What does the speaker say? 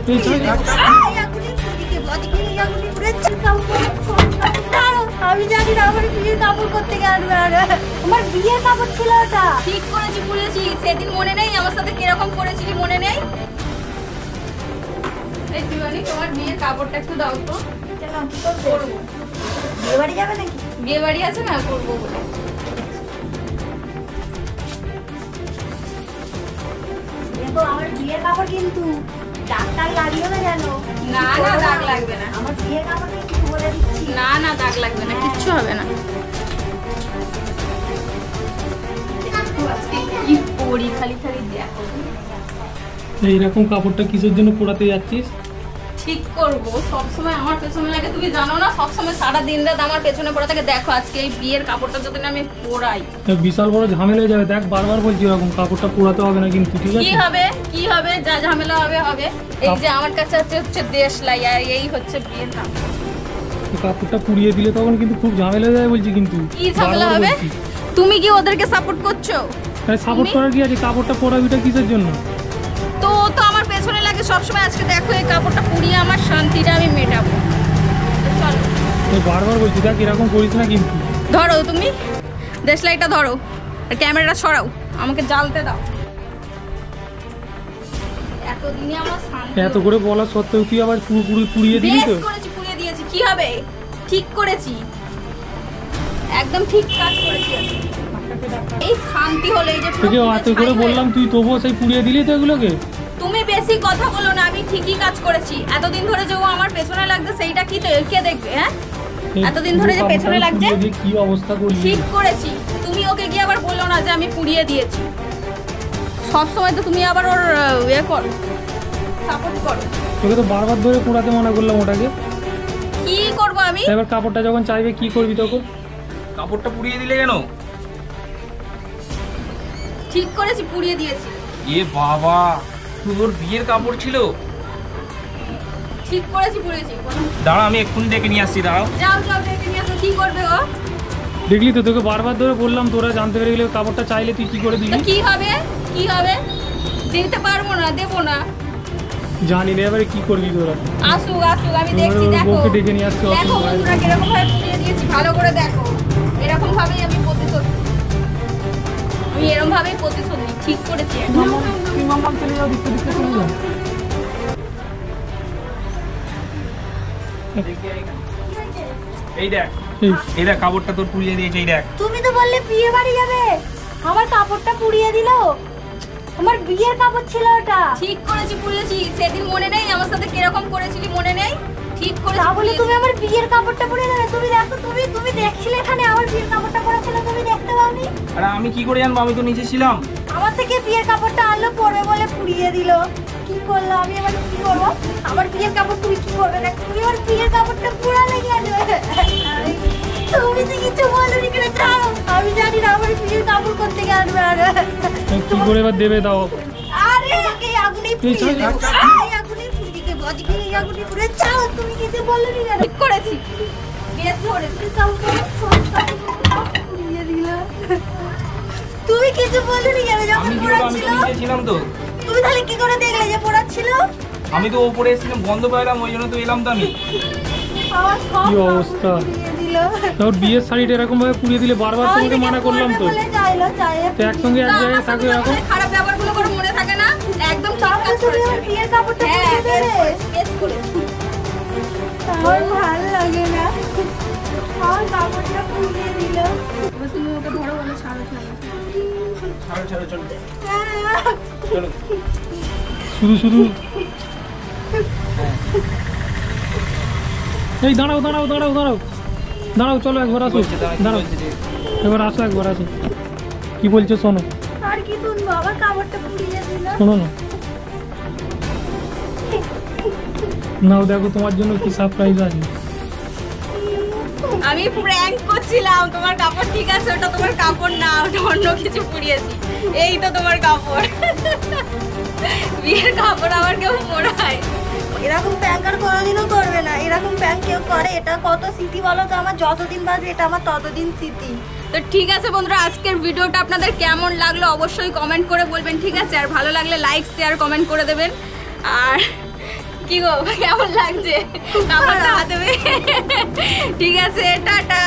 আমি জানি না আমার বিয়ের কাপড় করতে গেল আমার বিয়ের কাপড় ছিল ওটা। ঠিক করেছি পুড়েছি, সেদিন মনে নেই আমার সাথে কিরকম করেছিলি মনে নেই? এই দিওয়ানি তোমার বিয়ের কাপড়টা একটু দাও তো। চলো কি করবো? বিয়ে বাড়ি যাবে নাকি? বিয়ে বাড়ি আছে না, করবো বলে। দেখো আমার বিয়ের কাপড় কিন্তু দাগ লাগিও না জানো? না না দাগ লাগবে না, আমার বিয়ের কাপড়টা একটু বলে দিচ্ছি। না না দাগ লাগবে না, কিচ্ছু হবে না। কি পরি খালি খালি দেখো। এইরকম কাপড়টা কিসের জন্য পোড়াতে যাচ্ছিস? ঠিক করবো, সবসময় আমার পেছনে লাগে, তুমি জানো না সবসময় সারা দিন রাত আমার পেছনে পড়া থাকে। দেখো আজকে এই বিয়ের কাপড়টা যদি না আমি পোড়াই বিশাল বড় ঝামেলা হয়ে যাবে। দেখ বারবার বলছি এরকম কাপড়টা পোড়াতে হবে না কিন্তু, ঠিক আছে? কি হবে যা ঝামেলা হবে হবে। এই যে আমার কাছে হচ্ছে দেশলাই, আর এই হচ্ছে বিয়ের কাপড়। কাপড়টা পুড়িয়ে দিলে তখন কিন্তু খুব ঝামেলা হয়ে যায় বলছি কিন্তু। কি ঝামেলা হবে? তুমি কি ওদেরকে সাপোর্ট করছো? সাপোর্ট করার কি আছে? কাপড়টা পোড়াবিটা কিসের জন্য? তো তো আমার পেছনে লাগে সবসময়। আজকে দেখো এই কাপড়টা পুড়িয়ে আমার শান্তিটা আমি মেটাবো। চলো বারবার বলছি দেখ এরকম করিস না কিন্তু। ধরো তুমি দেশলাইটা ধরো আর ক্যামেরাটা সরাও, আমাকে জ্বালতে দাও। এতদিনে আমার শান্তি। এত করে বলা সত্ত্বেও তুই আবার পুড়িয়ে দিলি তো? করেছি, পুড়িয়ে দিয়েছি, কি হবে? ঠিক করেছি, একদম ঠিক কাজ করেছি। এই শান্তি হলো এই যে তোকে এত করে বললাম তুই তবুও সেই পুড়িয়ে দিলি তো এগুলোকে। তুমি বেশি কথা বলো না, আমি ঠিকই কাজ করেছি। এতদিন ধরে যে ও আমার পেছনে লাগছে সেইটা কি কে দেখবে? হ্যাঁ এতদিন ধরে যে পেছনে লাগছে কি অবস্থা করলি? ঠিক করেছি। তুমি ওকে গিয়ে আবার বললো না যে আমি পুড়িয়ে দিয়েছি। সব সময় তো তুমি আবার ওর ইয়ে করো, সাপোর্ট করো। তোকে তো বারবার ধরে পোড়াতে মনে করলাম ওটাকে। কি করব আমি? এবার কাপড়টা যখন চাইবে কি করবি তখন? কাপড়টা পুড়িয়ে দিলে কেন? ঠিক করেছি, পুড়িয়ে দিয়েছি। এ বাবা, তোর বিয়ের কাপড় ছিল? ঠিক করেছি, পুড়িয়েছি। দাঁড়া আমি এক্ষুনি ডেকে নিয়ে আসছি, দাঁড়াও। যাও যাও ডেকে নিয়ে আসো। কি করবে ও? দেখলি তো তোকে বারবার ধরে বললাম, তোরা জানতে পেরে গেলে কাপড়টা চাইলে তুই কি করে দিলি? কি হবে? কি হবে? দিতে পারবো না, দেবো না। জানি না এবারে কি করবি তোরা। আসুক আসুক, আমি দেখছি। দেখো ওকে ডেকে নিয়ে আসছি। দেখো বন্ধুরা কিরকম ভাবে পুড়িয়ে দিয়েছি, ভালো করে দেখো। এরকম ভাবেই আমি প্রতিশোধ, আমি এরকম ভাবেই প্রতিশোধ নিই। ঠিক করেছি। মাম্মা চলে যাও, দিতে দিতে চলে যাও। এই দেখ, এই দেখ কাপড়টা তোর পুড়িয়ে দিয়েছে। এই দেখ, তুমি তো বললে বিয়ে বাড়ি যাবে, আমার কাপড়টা পুড়িয়ে দিলো। আমার বিয়ের কাপড় ছিল ওটা। ঠিক করেছি, পুড়িয়েছি। সেদিন মনে নেই আমার সাথে কিরকম করেছিলি মনে নেই? ঠিক করে না বলে তুমি আমার বিয়ের কাপড়টা পুড়িয়ে দেবে। তুমি দেখো, তুমি দেখছিলে এখানে আমার বিয়ের কাপড়টা পরা ছিল, তুমি দেখতে পাওনি? আরে আমি কি করে জানবো? আমি তো নিচে ছিলাম। আমার থেকে বিয়ের কাপড়টা আনলো, পরবে বলে পুড়িয়ে দিল। কি করলো? আমি এবার কি করবো? আমার বিয়ের কাপড় তুমি কি করবে? না তুমি আমার বিয়ের কাপড়টা পুরালে কেন? তুমি তো কিছু বলনি কেন? যাও, আমি জানি না আমার বিয়ের কাপড় করতে গেল। কি করে এবার দেবে দাও? আরে এই আগুনে পুড়িয়ে দেবো, এই আগুনে পুড়িয়ে দেবো, আজকে এই আগুনে পুড়ে যাও। তুমি কিছু বলনি কেন? ঠিক করেছি, বেশ ধরেছি। পুড়িয়ে দিল। তুমি কিছু বলনি কেন যখন পোড়াচ্ছিল? ছিলাম তো। তুমি তাহলে কি করে দেখলে যে পোড়াচ্ছিল? আমি তো ওপরে এসেছিলাম, বন্ধ পাইলাম, ওই জন্য তো এলাম তো আমি। কি অবস্থা! তোর বিয়ের শাড়িটা এরকম ভাবে পুড়িয়ে দিলে বারবার তোমাকে মানা করলাম তো। একসঙ্গে এক জায়গায় থাকবে এরকম খারাপ ব্যাপারগুলো করে মনে থাকে না। একদম ঠিক কাজ করেছে। বিয়ের কাপড়টা পুড়িয়ে দেবে। বেশ করেছি। আমার ভালো লাগে না, আমার কাপড়টা পুড়িয়ে দিল। এবার তুমি ওকে ধরো, বলে ছাড়ো ছাড়ো ছাড়ো চলো চলো। শুধু শুধু এই দাঁড়াও দাঁড়াও দাঁড়াও দাঁড়াও দাঁড়াও, চলো একবার আসো। দাঁড়াও, এবার আসো, একবার আসো। কি বলছো শোনো। আর কি শুনবো? আমার কাপড়টা পুড়িয়ে দিল। শোনো না, নাও দেখো তোমার জন্য কি সারপ্রাইজ আছে। আমি প্র্যাঙ্ক করছিলাম। তোমার কাপড় ঠিক আছে, ওটা তোমার কাপড় না, ওটা অন্য কিছু পুড়িয়েছি। এই তো তোমার কাপড়। বিয়ের কাপড় আমার কেউ পরায়? এরকম প্যাঙ্ক আর কোনোদিনও করবে না। এরকম প্যাঙ্ক কেউ করে? এটা কত স্মৃতি বলো তো আমার, যতদিন বাজে এটা আমার ততদিন স্মৃতি। তো ঠিক আছে বন্ধুরা, আজকের ভিডিওটা আপনাদের কেমন লাগলো অবশ্যই কমেন্ট করে বলবেন, ঠিক আছে? আর ভালো লাগলে লাইক শেয়ার কমেন্ট করে দেবেন। আর কি গো কেমন লাগছে? কাপড়টা হাতে ঠিক আছে, টাটা।